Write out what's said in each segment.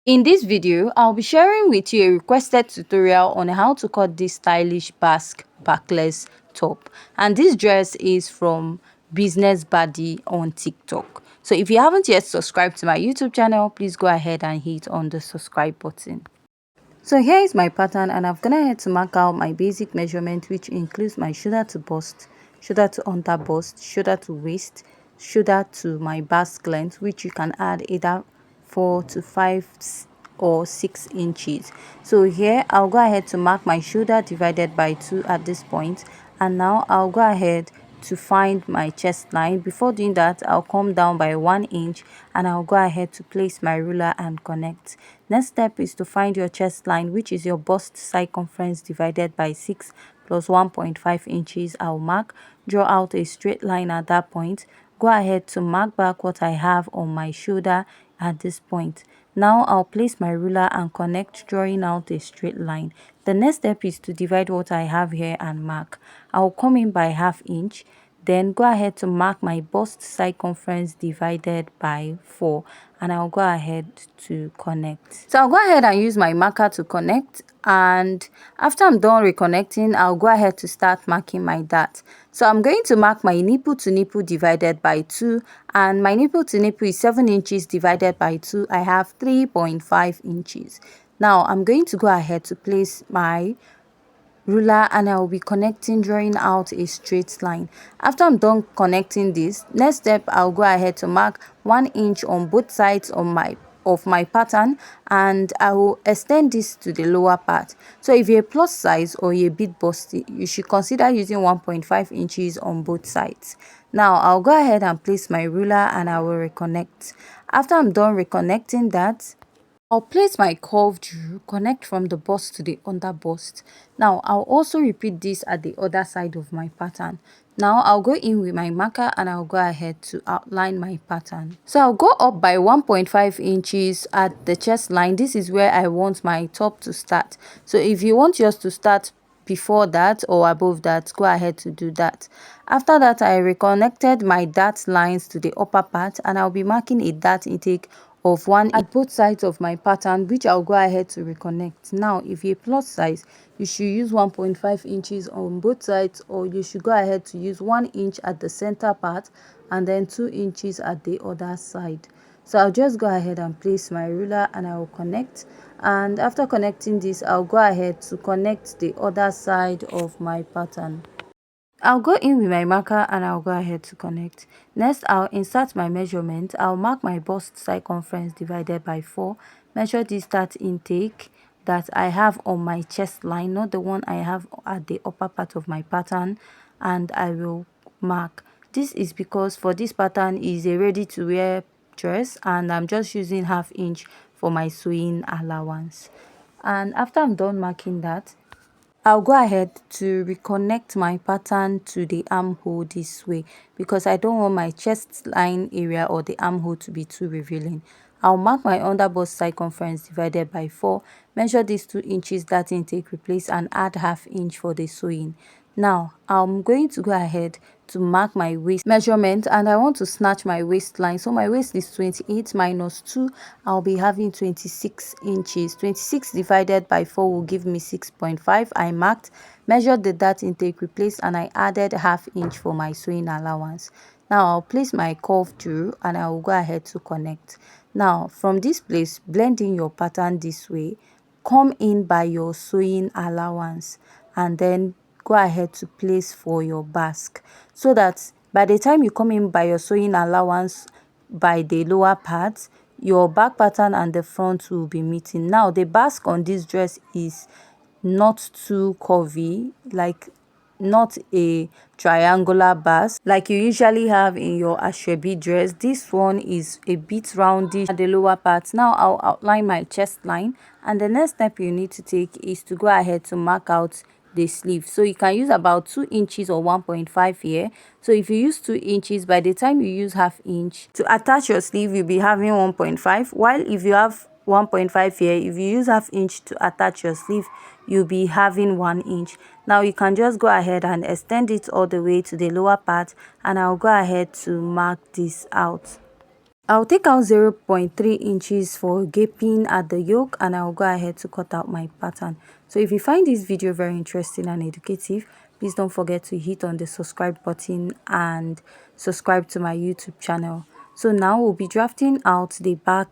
In this video, I'll be sharing with you a requested tutorial on how to cut this stylish Basque backless top. And this dress is from Business Body on TikTok. So if you haven't yet subscribed to my YouTube channel, please go ahead and hit on the subscribe button. So here is my pattern, and I've gone ahead to mark out my basic measurement, which includes my shoulder to bust, shoulder to under bust, shoulder to waist, shoulder to my basque length, which you can add either 4 to 5 or 6 inches. So here I'll go ahead to mark my shoulder divided by 2 at this point, and now I'll go ahead to find my chest line. Before doing that, I'll come down by 1 inch, and I'll go ahead to place my ruler and connect. Next step is to find your chest line, which is your bust circumference divided by 6 plus 1.5 inches. I'll mark, draw out a straight line at that point. Go ahead to mark back what I have on my shoulder at this point. Now I'll place my ruler and connect, drawing out a straight line. The next step is to divide what I have here and mark. I'll come in by ½ inch. Then go ahead to mark my bust circumference divided by 4, and I'll go ahead to connect. So I'll go ahead and use my marker to connect, and after I'm done reconnecting, I'll go ahead to start marking my dart. So I'm going to mark my nipple to nipple divided by 2, and my nipple to nipple is 7 inches divided by 2. I have 3.5 inches. Now I'm going to go ahead to place my ruler, and I will be connecting, drawing out a straight line. After I'm done connecting this, next step I'll go ahead to mark 1 inch on both sides of my pattern, and I will extend this to the lower part. So if you're a plus size or you're a bit busty, you should consider using 1.5 inches on both sides. Now I'll go ahead and place my ruler, and I will reconnect. After I'm done reconnecting that, I'll place my curved rule, connect from the bust to the under bust. Now I'll also repeat this at the other side of my pattern. Now I'll go in with my marker, and I'll go ahead to outline my pattern. So I'll go up by 1.5 inches at the chest line. This is where I want my top to start. So if you want yours to start before that or above that, go ahead to do that. After that, I reconnected my dart lines to the upper part, and I'll be marking a dart intake of 1 at both sides of my pattern, which I'll go ahead to reconnect. Now if you're plus size, you should use 1.5 inches on both sides, or you should go ahead to use 1 inch at the center part and then 2 inches at the other side. So I'll just go ahead and place my ruler, and I will connect, and after connecting this, I'll go ahead to connect the other side of my pattern. I'll go in with my marker, and I'll go ahead to connect. Next, I'll insert my measurement. I'll mark my bust circumference divided by 4. Measure this dart intake that I have on my chest line, not the one I have at the upper part of my pattern, and I will mark. This is because for this pattern is a ready to wear dress, and I'm just using ½ inch for my sewing allowance. And after I'm done marking that, I'll go ahead to reconnect my pattern to the armhole this way, because I don't want my chest line area or the armhole to be too revealing. I'll mark my under bust circumference divided by 4, measure these 2 inches dart intake, replace, and add ½ inch for the sewing. Now I'm going to go ahead to mark my waist measurement, and I want to snatch my waistline. So my waist is 28 minus 2, I'll be having 26 inches. 26 divided by 4 will give me 6.5. I marked, measured the dart intake, replaced, and I added ½ inch for my sewing allowance. Now I'll place my curved rule, and I will go ahead to connect. Now from this place, blend in your pattern this way, come in by your sewing allowance, and then go ahead to place for your basque, so that by the time you come in by your sewing allowance by the lower part, your back pattern and the front will be meeting. Now the basque on this dress is not too curvy, like not a triangular basque like you usually have in your ashwebi dress. This one is a bit roundish at the lower part. Now I'll outline my chest line, and the next step you need to take is to go ahead to mark out the sleeve. So you can use about 2 inches or 1.5 here. So if you use 2 inches, by the time you use ½ inch to attach your sleeve, you'll be having 1.5, while if you have 1.5 here, if you use ½ inch to attach your sleeve, you'll be having 1 inch. Now you can just go ahead and extend it all the way to the lower part, and I'll go ahead to mark this out. I'll take out 0.3 inches for gaping at the yoke, and I'll go ahead to cut out my pattern. So if you find this video very interesting and educative, please don't forget to hit on the subscribe button and subscribe to my YouTube channel. So now we'll be drafting out the back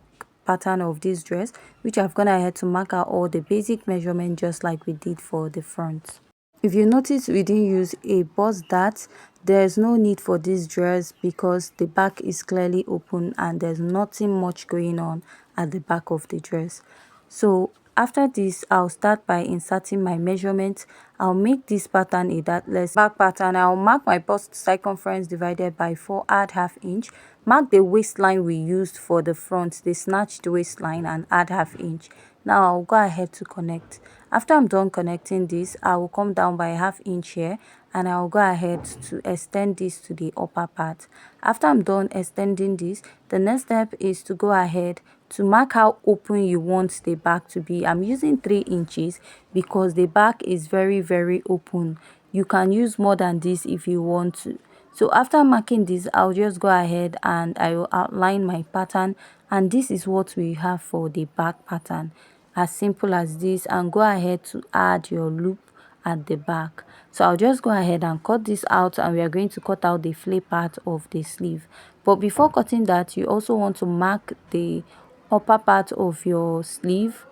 pattern of this dress, which I've gone ahead to mark out all the basic measurement just like we did for the front. If you notice, we didn't use a bust dart. There's no need for this dress because the back is clearly open and there's nothing much going on at the back of the dress. So after this, I'll start by inserting my measurements. I'll make this pattern a dartless back pattern. I'll mark my bust circumference divided by 4, add ½ inch. Mark the waistline we used for the front, the snatched waistline, and add ½ inch. Now I'll go ahead to connect. After I'm done connecting this, I will come down by ½ inch here, and I'll go ahead to extend this to the upper part. After I'm done extending this, the next step is to go ahead to mark how open you want the back to be. I'm using 3 inches because the back is very open. You can use more than this if you want to. So after marking this, I'll just go ahead and I will outline my pattern, and this is what we have for the back pattern. As simple as this, and go ahead to add your loop at the back. So I'll just go ahead and cut this out, and we are going to cut out the flare part of the sleeve. But before cutting that, you also want to mark the upper part of your sleeve,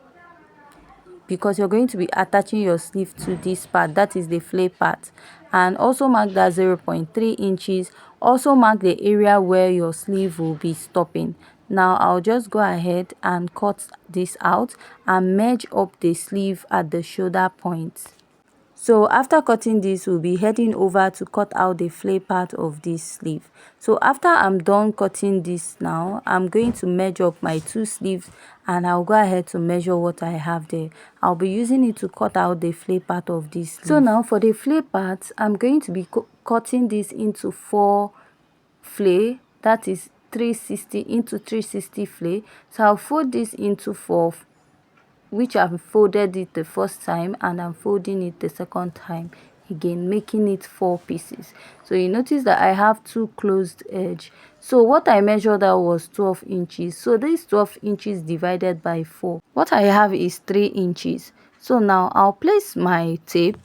because you're going to be attaching your sleeve to this part, that is the flare part. And also mark that 0.3 inches. Also mark the area where your sleeve will be stopping. Now I'll just go ahead and cut this out and merge up the sleeve at the shoulder point. So after cutting this, we'll be heading over to cut out the flare part of this sleeve. So after I'm done cutting this now, I'm going to measure up my 2 sleeves, and I'll go ahead to measure what I have there. I'll be using it to cut out the flare part of this sleeve. So now for the flare part, I'm going to be cutting this into 4 flare, that is 360 into 360 flare. So I'll fold this into 4, which I've folded it the first time, and I'm folding it the second time again, making it 4 pieces. So you notice that I have 2 closed edge. So what I measured out was 12 inches. So this 12 inches divided by 4, what I have is 3 inches. So now I'll place my tape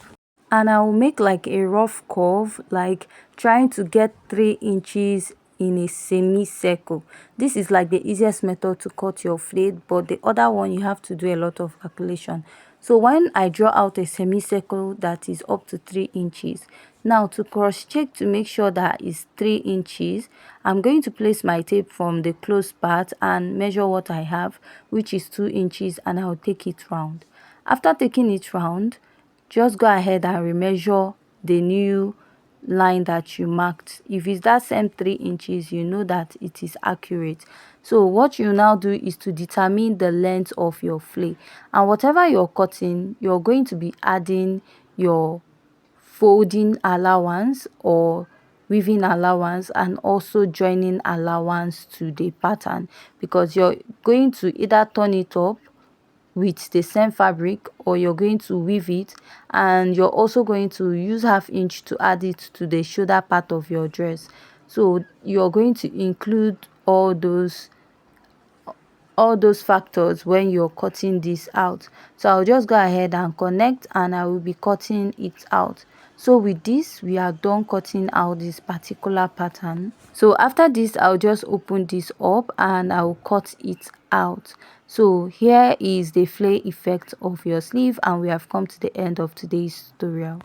and I'll make like a rough curve, like trying to get 3 inches in a semicircle. This is like the easiest method to cut your flare, but the other one you have to do a lot of calculation. So when I draw out a semicircle that is up to 3 inches, now to cross check to make sure that is 3 inches, I'm going to place my tape from the closed part and measure what I have, which is 2 inches, and I'll take it round. After taking it round, just go ahead and remeasure the new line that you marked. If it's that same 3 inches, you know that it is accurate. So what you now do is to determine the length of your flare, and whatever you're cutting, you're going to be adding your folding allowance or weaving allowance, and also joining allowance to the pattern, because you're going to either turn it up with the same fabric or you're going to weave it, and you're also going to use ½ inch to add it to the shoulder part of your dress. So you're going to include all those factors when you're cutting this out. So I'll just go ahead and connect, and I will be cutting it out. So with this, we are done cutting out this particular pattern. So after this, I'll just open this up and I'll cut it out. So here is the flare effect of your sleeve, and we have come to the end of today's tutorial.